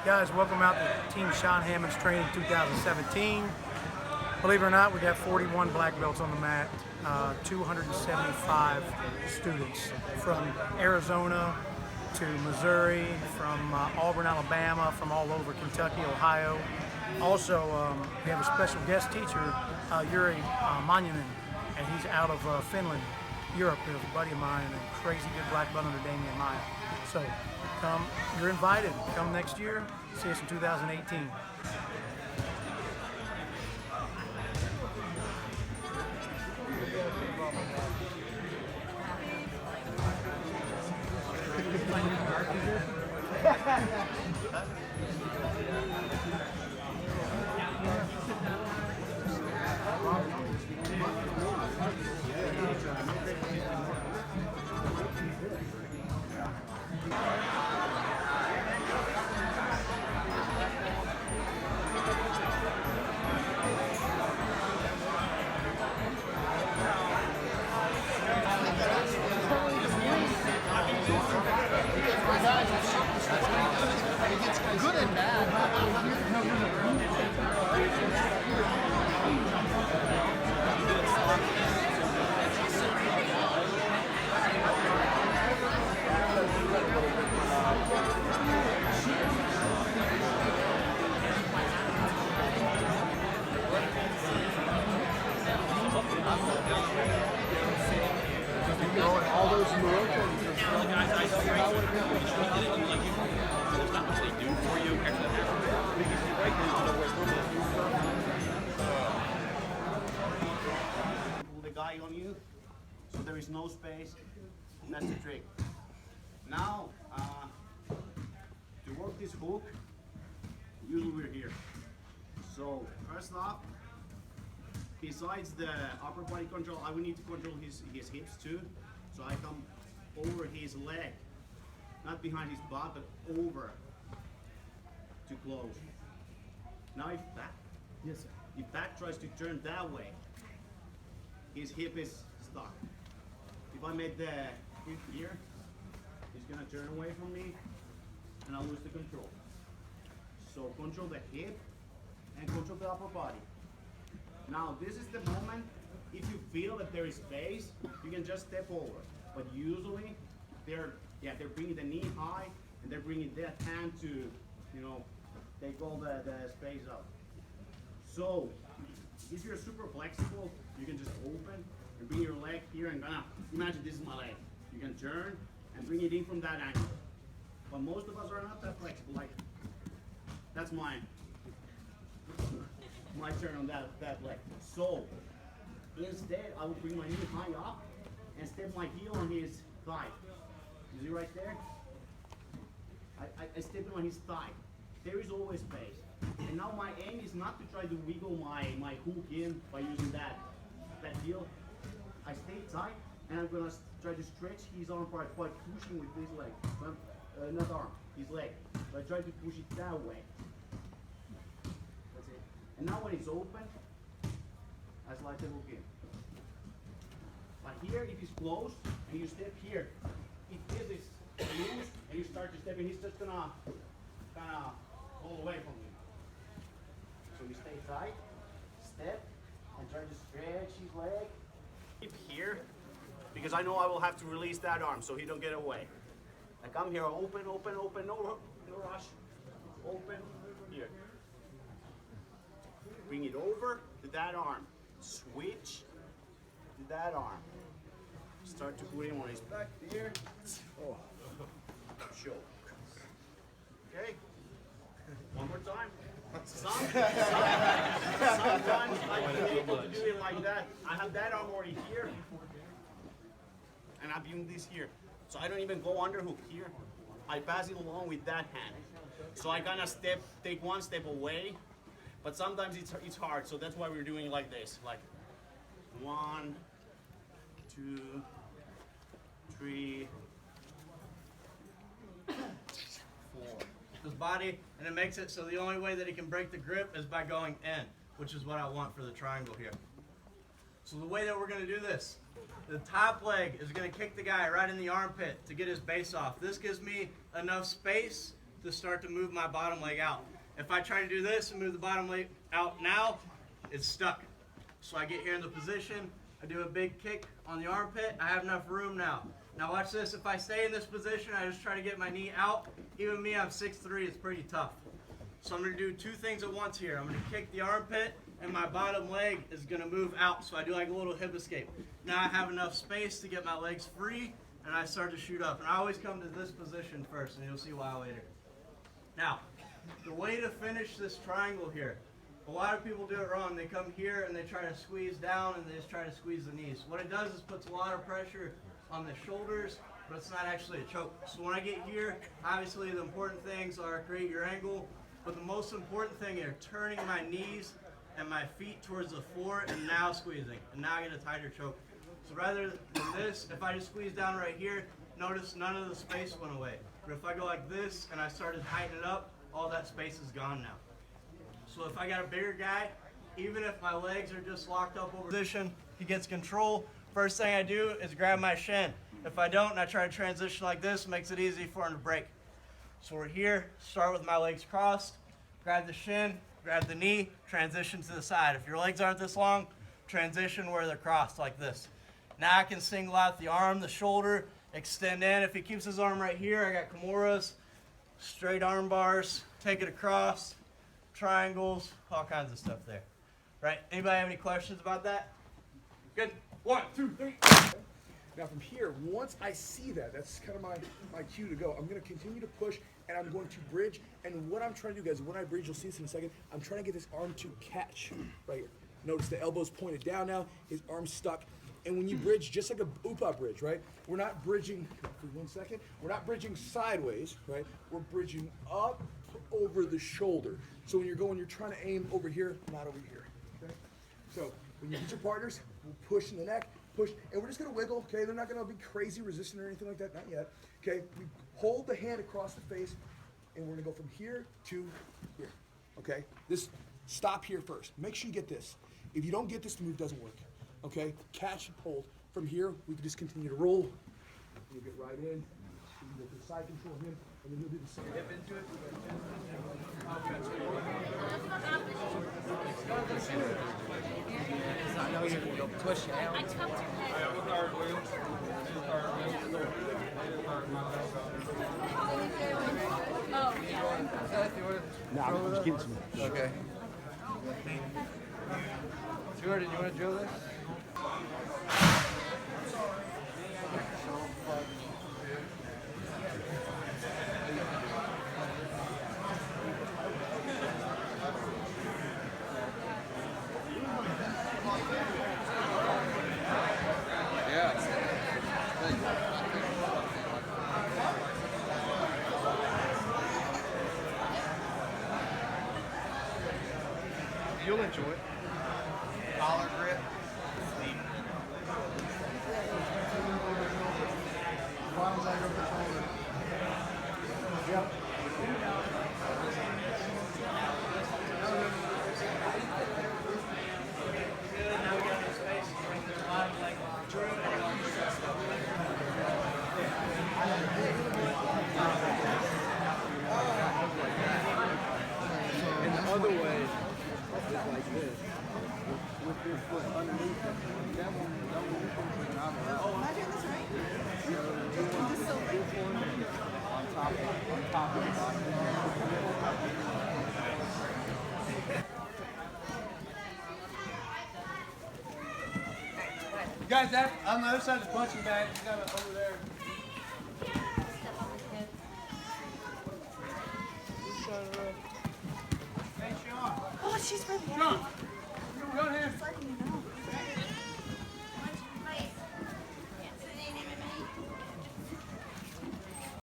Guys, welcome out to Team Shawn Hammonds Training 2017. Believe it or not, we got 41 black belts on the mat, 275 students from Arizona to Missouri, from Auburn, Alabama, from all over Kentucky, Ohio. Also, we have a special guest teacher, Yuri Monument, and he's out of Finland, Europe. He's a buddy of mine, and a crazy good black belt under Damian Maya. So come, you're invited. Come next year. See us in 2018. Good and bad. All those Moroccans. Pull the guy on you, so there is no space. That's the trick. Now, to work this hook, usually we're here. So first off, besides the upper body control, I will need to control his hips too. So I come over his leg, not behind his butt, but over to close. Now if that tries to turn that way, his hip is stuck. If I made the hip here, he's gonna turn away from me and I'll lose the control. So control the hip and control the upper body. Now this is the moment, if you feel that there is space, you can just step over. But usually they're bringing the knee high and they're bringing that hand to, take all the space up. So if you're super flexible, you can just open and bring your leg here and imagine this is my leg. You can turn and bring it in from that angle. But most of us are not that flexible. Like that's my turn on that leg. So instead, I will bring my knee high up and step my heel on his thigh. You see right there? I step it on his thigh. There is always space. And now my aim is not to try to wiggle my hook in by using that heel. I stay tight and I'm gonna try to stretch his arm part by pushing with this leg. Not arm, his leg. So I try to push it that way. That's it. And now when it's open, I slide the hook in. But here, if it's closed and you step here, if this is loose and you start to step in, he's just gonna kind of pull away from you. So you stay tight, step, and try to stretch his leg. Keep here, because I know I will have to release that arm so he don't get away. Like I'm here, open, open, open, no rush. Open, here. Bring it over to that arm. Switch to that arm. Start to put him on his back there. Oh, choke. Okay? One more time. Sometimes I've been able to do it like that. I have that arm already here. And I'm doing this here. So I don't even go underhook here. I pass it along with that hand. So I kind of take one step away. But sometimes it's hard. So that's why we're doing it like this. Like 1, 2, 3, 4. His body, and it makes it so the only way that he can break the grip is by going in, which is what I want for the triangle here. So the way that we're going to do this, the top leg is going to kick the guy right in the armpit to get his base off. This gives me enough space to start to move my bottom leg out. If I try to do this and move the bottom leg out now, it's stuck. So I get here in the position, I do a big kick on the armpit, I have enough room now. Now watch this, if I stay in this position, I just try to get my knee out. Even me, I'm 6'3", it's pretty tough. So I'm gonna do two things at once here. I'm gonna kick the armpit, and my bottom leg is gonna move out. So I do like a little hip escape. Now I have enough space to get my legs free, and I start to shoot up. And I always come to this position first, and you'll see why later. Now, the way to finish this triangle here, a lot of people do it wrong. They come here and they try to squeeze down and they just try to squeeze the knees. What it does is puts a lot of pressure on the shoulders, but it's not actually a choke. So when I get here, obviously the important things are create your angle, but the most important thing are turning my knees and my feet towards the floor and now squeezing, and now I get a tighter choke. So rather than this, if I just squeeze down right here, notice none of the space went away. But if I go like this and I started tightening it up, all that space is gone now. So if I got a bigger guy, even if my legs are just locked up over position, he gets control. First thing I do is grab my shin. If I don't and I try to transition like this, it makes it easy for him to break. So we're here, start with my legs crossed, grab the shin, grab the knee, transition to the side. If your legs aren't this long, transition where they're crossed like this. Now I can single out the arm, the shoulder, extend in. If he keeps his arm right here, I got Kimuras, straight arm bars, take it across, triangles, all kinds of stuff there. Right, anybody have any questions about that? Good, 1, 2, 3. Now from here, once I see that, that's kind of my cue to go. I'm going to continue to push, and I'm going to bridge. And what I'm trying to do, guys, when I bridge, you'll see this in a second, I'm trying to get this arm to catch right here. Notice the elbow's pointed down now, his arm's stuck. And when you bridge, just like a upa bridge, right? We're not bridging, for 1 second, we're not bridging sideways, right? We're bridging up over the shoulder. So when you're going, you're trying to aim over here, not over here, okay? So when you hit your partners, we'll push in the neck, push, and we're just gonna wiggle, okay? They're not gonna be crazy resistant or anything like that, not yet, okay? We hold the hand across the face, and we're gonna go from here to here, okay? This, stop here first. Make sure you get this. If you don't get this, the move doesn't work, okay? Catch and hold. From here, we can just continue to roll. You'll get right in. You can go to the side control him, and then you'll do the same. Step into it. I know you're going to push out. No, I'm just giving some. Okay. Jordan, you want to drill this? You'll enjoy it. Collar grip. Bottom leg over the shoulder. Yep. Now we got the space, bring the bottom leg through and And the other way is like this. With your foot underneath it. That one is not allowed. Am I doing this right? So you want this one on top of the bottom. You guys, that on the other side of the punching bag, you got it over there. Oh, she's really happy.